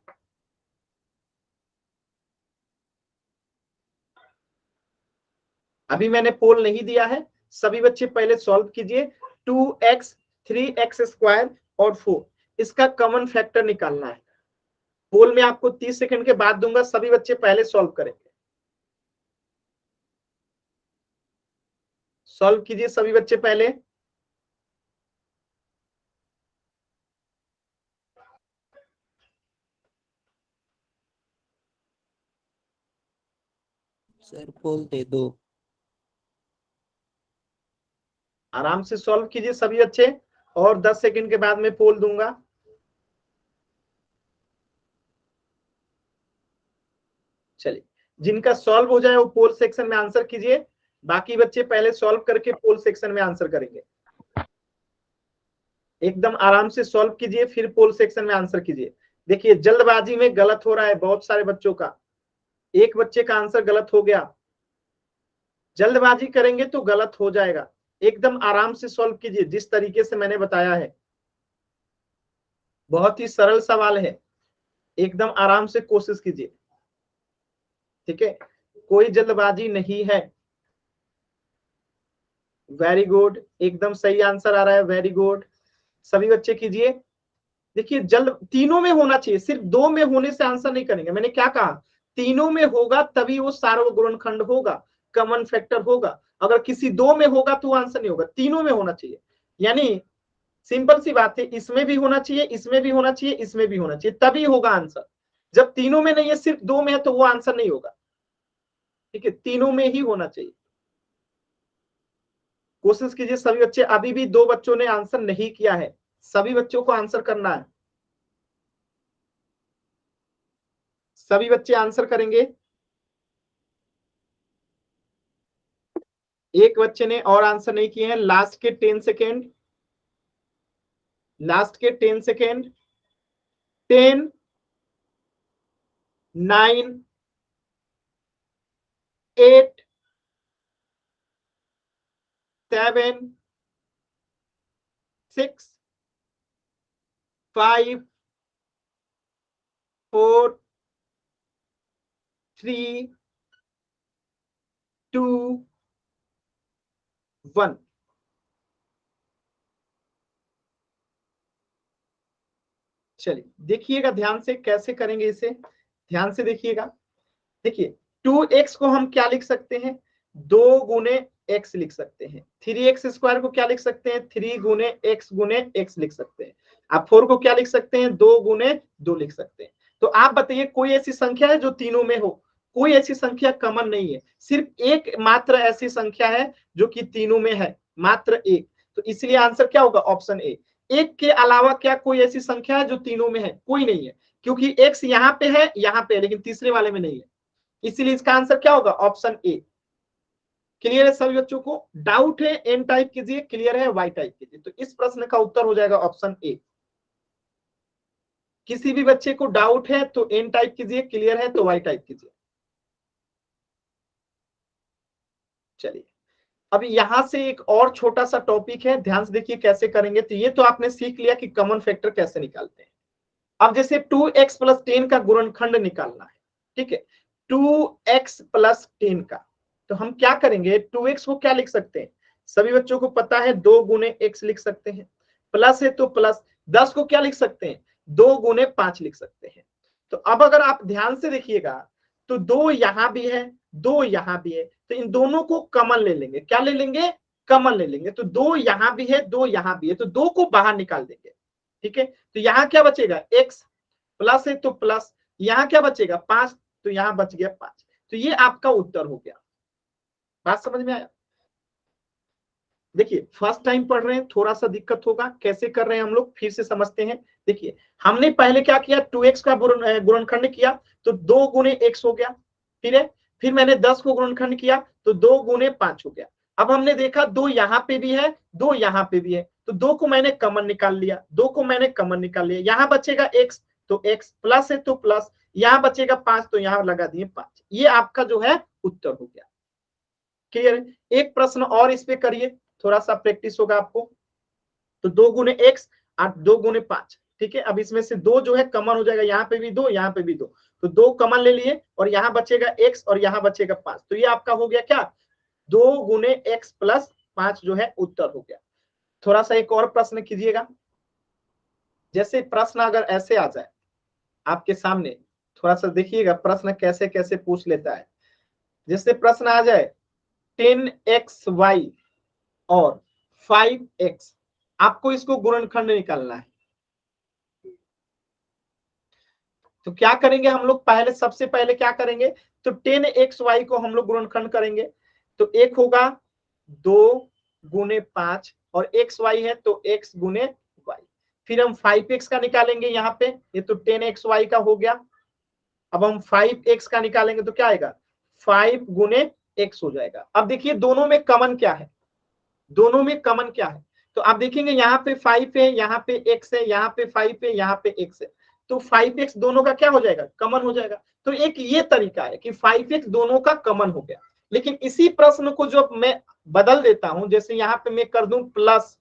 अभी मैंने पोल नहीं दिया है, सभी बच्चे पहले सॉल्व कीजिए। 2x, 3x² और 4, इसका कॉमन फैक्टर निकालना है। पोल में आपको 30 सेकंड के बाद दूंगा, सभी बच्चे पहले सॉल्व करेंगे। सॉल्व कीजिए सभी बच्चे पहले। सर पोल दे दो। आराम से सॉल्व कीजिए सभी बच्चे, और 10 सेकंड के बाद मैं पोल दूंगा। चलिए, जिनका सॉल्व हो जाए वो पोल सेक्शन में आंसर कीजिए, बाकी बच्चे पहले सॉल्व करके पोल सेक्शन में आंसर करेंगे। एकदम आराम से सॉल्व कीजिए, फिर पोल सेक्शन में आंसर कीजिए। देखिए जल्दबाजी में गलत हो रहा है बहुत सारे बच्चों का, एक बच्चे का आंसर गलत हो गया। जल्दबाजी करेंगे तो गलत हो जाएगा, एकदम आराम से सॉल्व कीजिए जिस तरीके से मैंने बताया है। बहुत ही सरल सवाल है, एकदम आराम से कोशिश कीजिए, ठीक है, कोई जल्दबाजी नहीं है। वेरी गुड, एकदम सही आंसर आ रहा है, वेरी गुड, सभी बच्चे कीजिए। देखिए जल्द तीनों में होना चाहिए, सिर्फ दो में होने से आंसर नहीं करेंगे। मैंने क्या कहा, तीनों में होगा तभी वो सार्वगुणनखंड होगा, कॉमन फैक्टर होगा। अगर किसी दो में होगा तो आंसर नहीं होगा, तीनों में होना चाहिए। यानी सिंपल सी बात है, इसमें भी होना चाहिए, इसमें भी होना चाहिए, इसमें भी होना चाहिए, तभी होगा आंसर। जब तीनों में नहीं है, सिर्फ दो में है, तो वो आंसर नहीं होगा, ठीक है, तीनों में ही होना चाहिए। कोशिश कीजिए सभी बच्चे, अभी भी दो बच्चों ने आंसर नहीं किया है, सभी बच्चों को आंसर करना है, सभी बच्चे आंसर करेंगे। एक बच्चे ने और आंसर नहीं किए हैं, लास्ट के 10 सेकेंड, लास्ट के 10 सेकेंड। 10, 9, 8, 7, 6, 5, 4, 3, 2, 1। चलिए देखिएगा ध्यान से कैसे करेंगे इसे, ध्यान से देखिएगा। देखिए 2x को हम क्या लिख सकते हैं, 2 गुने x लिख सकते हैं। 3x स्क्वायर को क्या लिख सकते हैं, 3 गुने x लिख सकते हैं। आप 4 को क्या लिख सकते हैं, 2 गुने 2 लिख सकते हैं। तो आप बताइए कोई ऐसी संख्या है जो तीनों में हो, कोई ऐसी संख्या कॉमन नहीं है, सिर्फ एक मात्र ऐसी संख्या है जो कि तीनों में है, मात्र एक। तो इसलिए आंसर क्या होगा, ऑप्शन ए। एक के अलावा क्या कोई ऐसी संख्या है जो तीनों में है, कोई नहीं है, क्योंकि x यहाँ पे है, यहाँ पे है, लेकिन तीसरे वाले में नहीं है, इसीलिए इसका आंसर क्या होगा, ऑप्शन ए। क्लियर है सभी बच्चों को, डाउट है एन टाइप कीजिए, क्लियर है वाई टाइप कीजिए। तो इस प्रश्न का उत्तर हो जाएगा ऑप्शन ए। किसी भी बच्चे को डाउट है तो एन टाइप कीजिए, क्लियर है तो वाई टाइप कीजिए। चलिए अब यहां से एक और छोटा सा टॉपिक है, ध्यान से देखिए कैसे करेंगे। तो ये तो आपने सीख लिया कि कॉमन फैक्टर कैसे निकालते हैं। अब जैसे 2x + 10 का गुणनखंड निकालना है, ठीक है, 2x + 10 का, तो हम क्या करेंगे, 2x को क्या लिख सकते हैं, सभी बच्चों को पता है 2 गुने x लिख सकते हैं, प्लस है तो प्लस, 10 को क्या लिख सकते हैं, 2 गुने 5 लिख सकते हैं। तो अब अगर आप ध्यान से देखिएगा तो 2 यहां भी है, 2 यहां भी है, तो इन दोनों को कॉमन ले लेंगे, क्या ले लेंगे, कॉमन ले लेंगे। तो 2 यहां भी है, 2 यहां भी है, तो 2 को बाहर निकाल देंगे, ठीक है। तो यहाँ क्या बचेगा, x, प्लस है तो प्लस, यहाँ क्या बचेगा 5, तो यहाँ बच गया 5। तो ये आपका उत्तर हो गया। बात समझ में आया। देखिए फर्स्ट टाइम पढ़ रहे हैं, थोड़ा सा दिक्कत होगा, कैसे कर रहे हैं हम लोग फिर से समझते हैं। देखिए हमने पहले क्या किया, 2x का गुणनखंड किया तो 2 गुने x हो गया, फिर मैंने 10 को गुणनखंड किया तो 2 गुने 5 हो गया। अब हमने देखा 2 यहाँ पे भी है, 2 यहाँ पे भी है, तो 2 को मैंने कॉमन निकाल लिया, 2 को मैंने कॉमन निकाल लिया, यहाँ बचेगा x, तो x प्लस है तो प्लस, यहाँ बचेगा 5, तो यहाँ लगा दिए 5। ये आपका जो है उत्तर हो गया। क्लियर है। एक प्रश्न और इस पे करिए, थोड़ा सा प्रैक्टिस होगा आपको। तो 2 गुने x और 2 गुने 5, ठीक है। अब इसमें से 2 जो है कॉमन हो जाएगा, यहाँ पे भी 2, यहाँ पे भी 2, तो 2 कॉमन ले लिए और यहाँ बचेगा x और यहाँ बचेगा 5। तो ये आपका हो गया क्या, 2 गुने x + 5 जो है उत्तर हो गया। थोड़ा सा एक और प्रश्न कीजिएगा। जैसे प्रश्न अगर ऐसे आ जाए आपके सामने, थोड़ा सा देखिएगा प्रश्न कैसे कैसे पूछ लेता है। जैसे प्रश्न आ जाए 10xy और 5x, आपको इसको गुणनखंड निकालना है। तो क्या करेंगे हम लोग, पहले सबसे पहले क्या करेंगे, तो 10xy को हम लोग गुणनखंड करेंगे। तो एक होगा 2 गुने 5 और xy है तो x गुने y। फिर हम 5x का निकालेंगे यहाँ पे, ये तो 10xy का हो गया। अब हम 5x का निकालेंगे तो क्या आएगा, 5 गुने x हो जाएगा। अब देखिए दोनों में कॉमन क्या है, दोनों में कॉमन क्या है, तो आप देखेंगे यहाँ पे 5 है, यहाँ पे x है, यहाँ पे 5 है, यहाँ पे x है, तो 5x दोनों का क्या हो जाएगा, कॉमन हो जाएगा। तो एक ये तरीका है कि 5x दोनों का कॉमन हो गया। लेकिन इसी प्रश्न को जब मैं बदल देता हूं, जैसे यहाँ पे मैं कर दूं प्लस,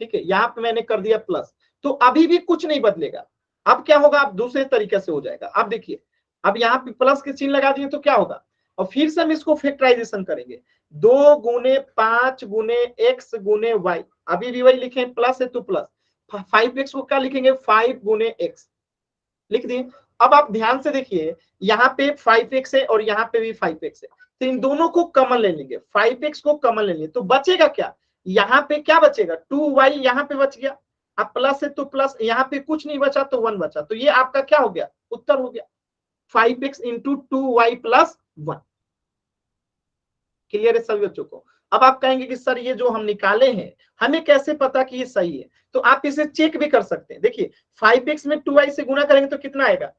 ठीक है, यहाँ पे मैंने कर दिया प्लस, तो अभी भी कुछ नहीं बदलेगा। अब क्या होगा, अब दूसरे तरीके से हो जाएगा। अब देखिए, अब यहाँ पे प्लस के चिन्ह लगा दिए तो क्या होगा, और फिर से हम इसको फैक्टराइजेशन करेंगे, 2 गुने 5 गुने x गुने y, अभी भी वही लिखे, प्लस है तो प्लस, 5x को क्या लिखेंगे, 5 गुने x लिख दिए। अब आप ध्यान से देखिए, यहाँ पे 5x है और यहाँ पे भी 5x है, तो इन दोनों को कॉमन ले लेंगे, 5x को कॉमन ले लेंगे, तो बचेगा क्या, यहाँ पे क्या बचेगा, 2y यहाँ पे बच गया। अब प्लस है तो प्लस, यहाँ पे कुछ नहीं बचा तो 1 बचा, तो ये आपका क्या हो गया, उत्तर हो गया, 5x into 2y plus 1। Clear है सभी बच्चों को। अब आप कहेंगे कि सर ये जो हम निकाले हैं हमें कैसे पता कि ये सही है, तो आप इसे चेक भी कर सकते हैं। देखिए 5x में 2y से गुणा करेंगे तो कितना आएगा,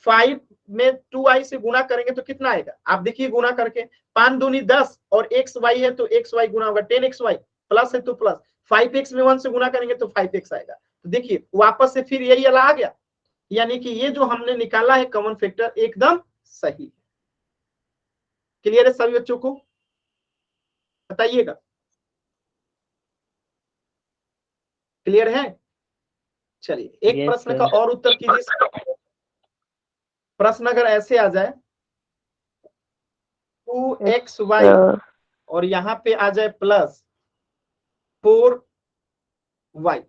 5 में 2y से गुणा करेंगे तो कितना आएगा, आप देखिए गुणा करके, 5 दूनी 10 और xy है तो xy गुणा होगा 10xy, प्लस है तो प्लस, 5x में 1 से गुणा करेंगे तो 5x आएगा। तो देखिए वापस से फिर यही वाला आ गया, यानी कि ये जो हमने निकाला है कॉमन फैक्टर एकदम सही है। क्लियर है सभी बच्चों को, बताइएगा, क्लियर है। चलिए एक Yes, प्रश्न का sir. और उत्तर कीजिए। प्रश्न अगर ऐसे आ जाए, 2xy और यहाँ पे आ जाए प्लस 4y,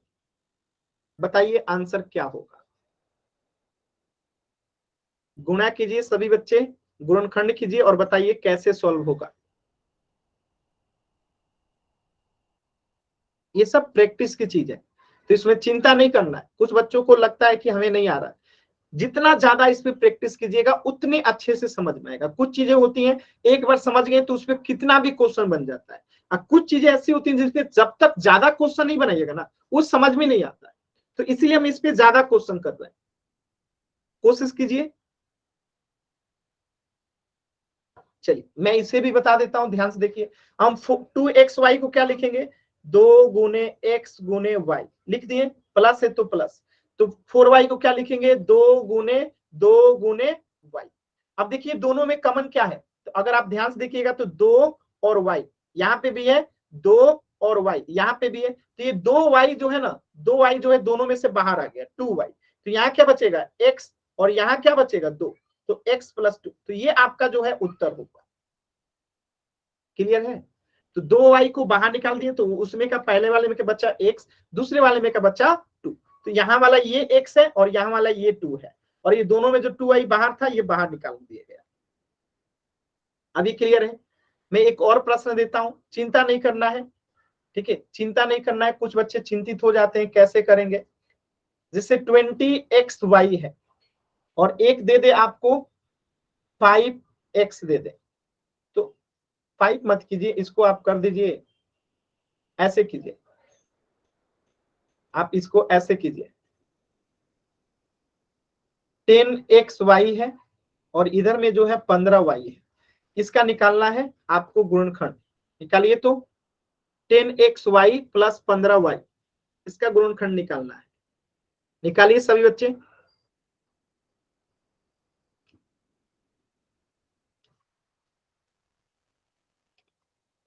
बताइए आंसर क्या होगा। गुणा कीजिए सभी बच्चे, गुणनखंड कीजिए और बताइए कैसे सॉल्व होगा। ये सब प्रैक्टिस की चीज है, तो इसमें चिंता नहीं करना है। कुछ बच्चों को लगता है कि हमें नहीं आ रहा है, जितना ज्यादा इस पे प्रैक्टिस कीजिएगा उतने अच्छे से समझ में आएगा। कुछ चीजें होती हैं एक बार समझ गए तो उस पर कितना भी क्वेश्चन बन जाता है, और कुछ चीजें ऐसी होती हैं जिसपे जब तक ज्यादा क्वेश्चन नहीं बनाइएगा ना वो समझ में नहीं आता है। तो इसीलिए हम इस पे ज्यादा क्वेश्चन कर रहे हैं, कोशिश कीजिए। चलिए मैं इसे भी बता देता हूं, ध्यान से देखिए। हम 2xy को क्या लिखेंगे, 2 गुने x गुने y लिख दिए, प्लस है तो प्लस, तो 4y को क्या लिखेंगे, 2 गुने y। अब देखिए दोनों में कॉमन क्या है, तो अगर आप ध्यान से देखिएगा तो 2 और y, यहाँ पे भी है 2 और y, यहाँ पे भी है, तो ये 2y जो है ना, 2y जो है दोनों में से बाहर आ गया 2y, तो यहाँ क्या बचेगा x और यहाँ क्या बचेगा 2, तो x प्लस 2, तो ये आपका जो है उत्तर होगा। क्लियर है। तो 2y को बाहर निकाल दिए तो उसमें का पहले वाले में का बच्चा x, दूसरे वाले में का बच्चा 2, तो यहाँ वाला ये x है और यहाँ वाला ये 2 है, और ये दोनों में जो 2y बाहर था ये बाहर निकाल दिया गया। अभी क्लियर है। मैं एक और प्रश्न देता हूं, चिंता नहीं करना है, ठीक है, चिंता नहीं करना है। कुछ बच्चे चिंतित हो जाते हैं कैसे करेंगे, जिससे 20xy है और एक दे दे आपको 5x दे दे, तो 5 मत कीजिए, इसको आप कर दीजिए, ऐसे कीजिए, आप इसको ऐसे कीजिए, 10xy है और इधर में जो है 15y है, इसका निकालना है आपको गुणनखंड। निकालिए तो 10xy प्लस 15y, इसका गुणनखंड निकालना है। निकालिए सभी बच्चे,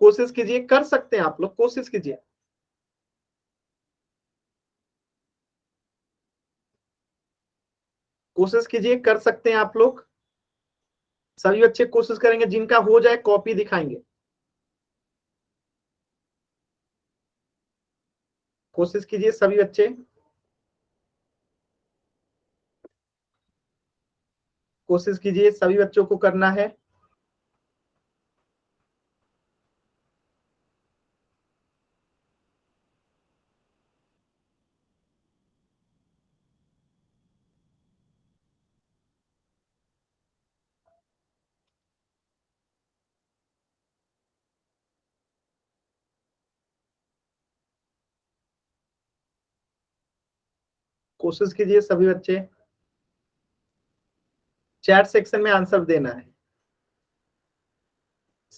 कोशिश कीजिए, कर सकते हैं आप लोग, कोशिश कीजिए। कोशिश कीजिए, कर सकते हैं आप लोग, सभी बच्चे कोशिश करेंगे, जिनका हो जाए कॉपी दिखाएंगे। कोशिश कीजिए सभी बच्चे, कोशिश कीजिए, सभी बच्चों को करना है। कोशिश कीजिए सभी बच्चे, चैट सेक्शन में आंसर देना है,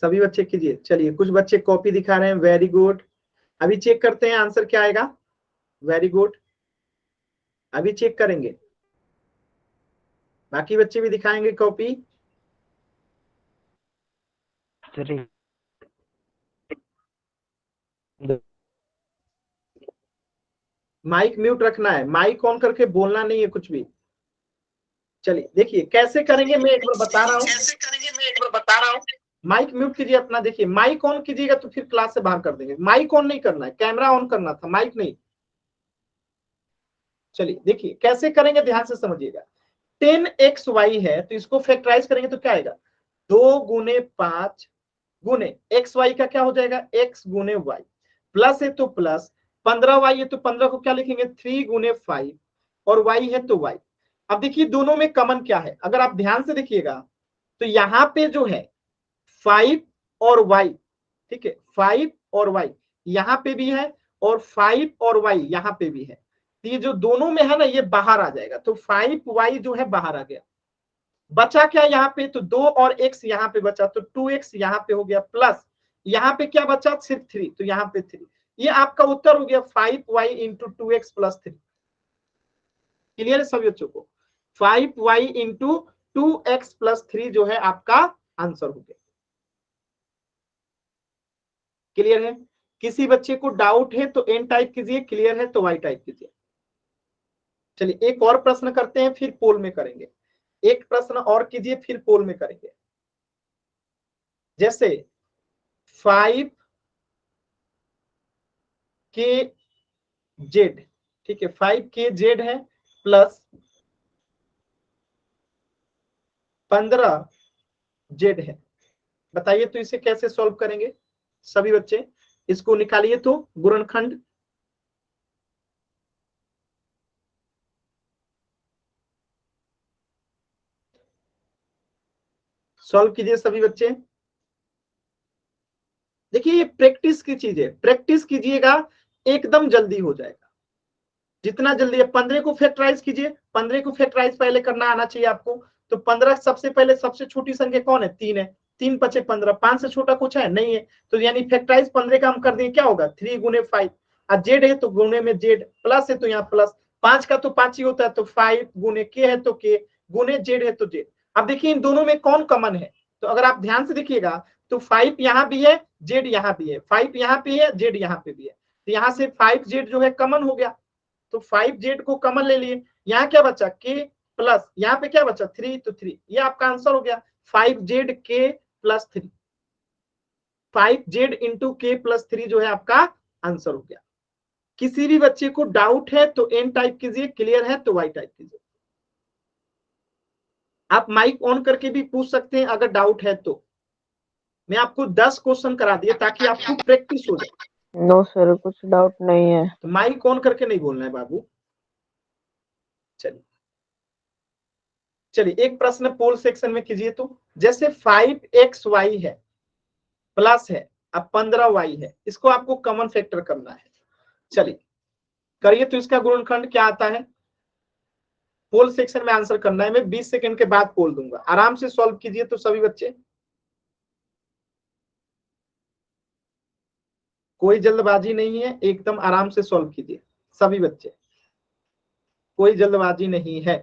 सभी बच्चे कीजिए। चलिए कुछ बच्चे कॉपी दिखा रहे हैं, वेरी गुड। अभी चेक करते हैं आंसर क्या आएगा। वेरी गुड, अभी चेक करेंगे, बाकी बच्चे भी दिखाएंगे कॉपी। माइक म्यूट रखना है, माइक ऑन करके बोलना नहीं है कुछ भी। चलिए देखिए कैसे करेंगे, मैं एक बार बता रहा हूँ। माइक म्यूट कीजिए अपना, देखिए माइक ऑन कीजिएगा तो फिर क्लास से बाहर कर देंगे। माइक ऑन नहीं करना है, कैमरा ऑन करना था, माइक नहीं। चलिए देखिए कैसे करेंगे, ध्यान से समझिएगा। 10xy है तो इसको फैक्टराइज करेंगे तो क्या आएगा, 2 गुने 5 गुने xy का क्या हो जाएगा, x गुने y, प्लस है तो प्लस, 15y है तो 15 को क्या लिखेंगे, 3 गुने 5, और y है तो y। अब देखिए दोनों में कॉमन क्या है, अगर आप ध्यान से देखिएगा तो यहाँ पे जो है 5 और y, ठीक है, 5 और y यहाँ पे भी है, और 5 और y यहाँ पे भी है। तो ये जो दोनों में है ना, ये बाहर आ जाएगा, तो 5y जो है बाहर आ गया। बचा क्या यहाँ पे, तो 2 और x यहाँ पे बचा, तो 2x यहाँ पे हो गया, प्लस यहाँ पे क्या बचा, सिर्फ 3, तो यहाँ पे 3। ये आपका उत्तर हो गया 5y into 2x plus 3। Clear है सभी बच्चों को, 5y इंटू 2x प्लस 3 जो है आपका आंसर हो गया। क्लियर है, किसी बच्चे को डाउट है तो एन टाइप कीजिए, क्लियर है तो वाई टाइप कीजिए। चलिए एक और प्रश्न करते हैं, फिर पोल में करेंगे। एक प्रश्न और कीजिए, फिर पोल में करेंगे। जैसे 5 के जेड, ठीक है, 5 के जेड है प्लस 15 जेड है। बताइए तो इसे कैसे सॉल्व करेंगे सभी बच्चे, इसको निकालिए तो गुणनखंड। सॉल्व कीजिए सभी बच्चे। देखिए ये प्रैक्टिस की चीज है, प्रैक्टिस कीजिएगा एकदम जल्दी हो जाएगा, जितना जल्दी है। 15 को फैक्टराइज कीजिए, 15 को फैक्टराइज पहले करना आना चाहिए आपको। तो 15 सबसे पहले, सबसे छोटी संख्या कौन है, 3 है, 3 पचे 15, 5 से छोटा कुछ है नहीं है, तो यानी फैक्टराइज 15 का हम कर देंगे, क्या होगा 3 गुने 5, और जेड है तो गुने में जेड, प्लस है तो यहाँ प्लस, 5 का तो 5 ही होता है, तो 5 गुने के है तो के, गुने जेड है तो जेड। अब देखिए इन दोनों में कौन कॉमन है, तो अगर आप ध्यान से देखिएगा तो 5 यहाँ भी है, जेड यहाँ भी है, 5 यहाँ पे है, जेड यहाँ पे भी है, तो यहाँ से 5 जेड जो है कॉमन हो गया, तो 5 जेड को कॉमन ले लिए। यहाँ क्या बचा, के प्लस, यहाँ पे क्या बचा 3, तो 3, ये आपका आंसर हो गया 5 जेड के प्लस 3। 5 जेड इंटू के प्लस 3 जो है आपका आंसर हो गया। किसी भी बच्चे को डाउट है तो एन टाइप कीजिए, क्लियर है तो वाई टाइप कीजिए। आप माइक ऑन करके भी पूछ सकते हैं अगर डाउट है तो। मैं आपको 10 क्वेश्चन करा दिए ताकि आपको प्रैक्टिस हो जाए। नो सर, कुछ डाउट नहीं है। तो माइक ऑन करके नहीं बोलना है बाबू। चलिए चलिए एक प्रश्न पोल सेक्शन में कीजिए तो। जैसे 5xy है प्लस है, अब 15y है, इसको आपको कॉमन फैक्टर करना है। चलिए करिए तो इसका गुणनखंड क्या आता है, पोल सेक्शन में आंसर करना है। मैं 20 सेकंड के बाद पोल दूंगा, आराम से सॉल्व कीजिए तो सभी बच्चे, कोई जल्दबाजी नहीं है, एकदम आराम से सॉल्व कीजिए सभी बच्चे, कोई जल्दबाजी नहीं है।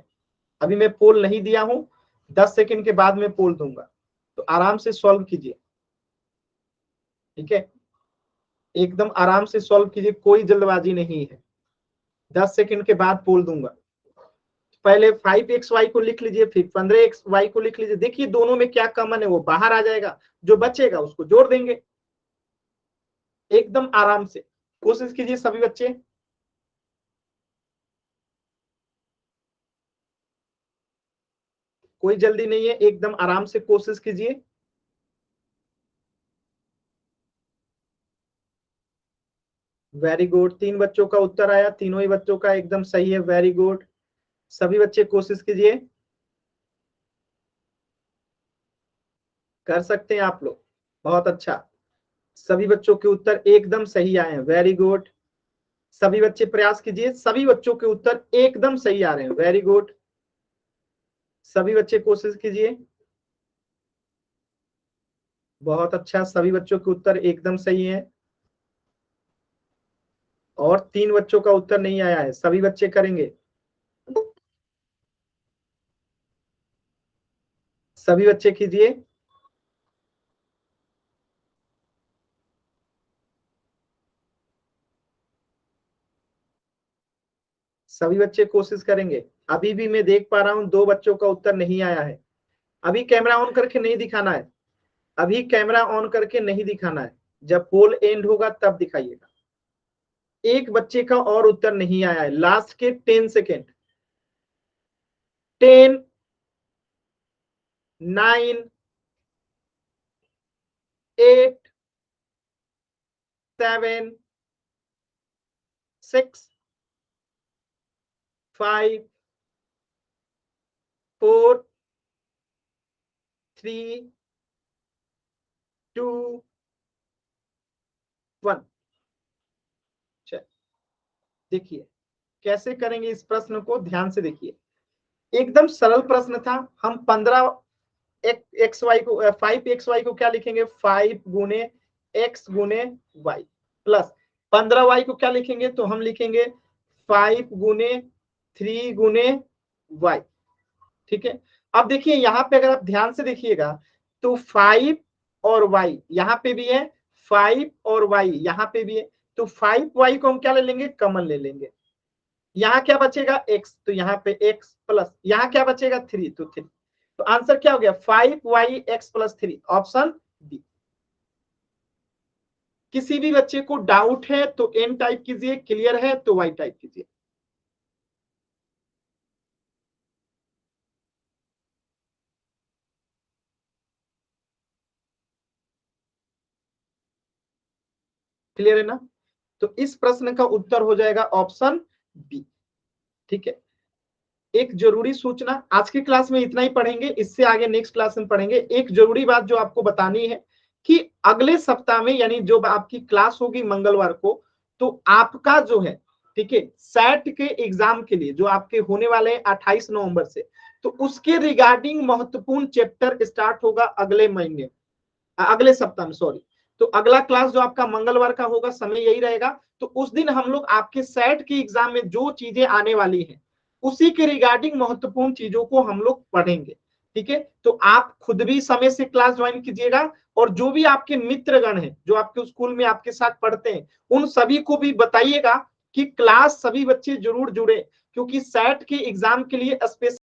अभी मैं पोल नहीं दिया हूं, 10 सेकंड के बाद मैं पोल दूंगा, तो आराम से सॉल्व कीजिए, ठीक है, एकदम आराम से सॉल्व कीजिए, कोई जल्दबाजी नहीं है। 10 सेकंड के बाद पोल दूंगा। पहले 5xy को लिख लीजिए, फिर 15xy को लिख लीजिए। देखिए दोनों में क्या कॉमन है वो बाहर आ जाएगा, जो बचेगा उसको जोड़ देंगे, एकदम आराम से कोशिश कीजिए सभी बच्चे। कोई जल्दी नहीं है, एकदम आराम से कोशिश कीजिए। वेरी गुड, 3 बच्चों का उत्तर आया, तीनों ही बच्चों का एकदम सही है, वेरी गुड। सभी बच्चे कोशिश कीजिए, कर सकते हैं आप लोग, बहुत अच्छा। सभी बच्चों के उत्तर एकदम सही आए हैं, वेरी गुड। सभी बच्चे प्रयास कीजिए, सभी बच्चों के उत्तर एकदम सही आ रहे हैं, वेरी गुड। सभी बच्चे कोशिश कीजिए, बहुत अच्छा, सभी बच्चों के उत्तर एकदम सही है। और 3 बच्चों का उत्तर नहीं आया है, सभी बच्चे करेंगे, सभी बच्चे कीजिए। सभी बच्चे कोशिश करेंगे। अभी भी मैं देख पा रहा हूं 2 बच्चों का उत्तर नहीं आया है। अभी कैमरा ऑन करके नहीं दिखाना है, अभी कैमरा ऑन करके नहीं दिखाना है, जब पोल एंड होगा तब दिखाइएगा। एक बच्चे का और उत्तर नहीं आया है, लास्ट के 10 सेकेंड। 10, 9, 8, 7, 6, 5, 4, 3, 2, 1। देखिए कैसे करेंगे इस प्रश्न को, ध्यान से देखिए, एकदम सरल प्रश्न था। हम 15 XY को 5XY को क्या लिखेंगे, 5 गुने x गुने y प्लस 15y को क्या लिखेंगे, तो हम लिखेंगे 5 गुने 3 गुने y। ठीक है, अब देखिए यहाँ पे अगर आप ध्यान से देखिएगा तो 5 और y यहाँ पे भी है, 5 और y यहाँ पे भी है, तो 5y को हम क्या ले लेंगे, कॉमन ले लेंगे। यहाँ क्या बचेगा x, तो यहाँ पे x प्लस यहाँ क्या बचेगा 3, तो 3। तो आंसर क्या हो गया, 5yx प्लस 3, ऑप्शन बी। किसी भी बच्चे को डाउट है तो n टाइप कीजिए, क्लियर है तो y टाइप कीजिए। क्लियर है ना, तो इस प्रश्न का उत्तर हो जाएगा ऑप्शन बी। ठीक है, एक जरूरी सूचना, आज की क्लास में इतना ही पढ़ेंगे, इससे आगे नेक्स्ट क्लास में पढ़ेंगे। एक जरूरी बात जो आपको बतानी है कि अगले सप्ताह में, यानी जो आपकी क्लास होगी मंगलवार को, तो आपका जो है, ठीक है, सेट के एग्जाम के लिए जो आपके होने वाले हैं 28 नवंबर से, तो उसके रिगार्डिंग महत्वपूर्ण चैप्टर स्टार्ट होगा अगले महीने, अगले सप्ताह में, सॉरी। तो अगला क्लास जो आपका मंगलवार का होगा, समय यही रहेगा। तो उस दिन हम लोग आपके सेट की एग्जाम में जो चीजें आने वाली हैं उसी के रिगार्डिंग महत्वपूर्ण चीजों को हम लोग पढ़ेंगे। ठीक है, तो आप खुद भी समय से क्लास ज्वाइन कीजिएगा, और जो भी आपके मित्रगण हैं जो आपके स्कूल में आपके साथ पढ़ते हैं उन सभी को भी बताइएगा कि क्लास सभी बच्चे जरूर जुड़े, क्योंकि सेट के एग्जाम के लिए स्पेशल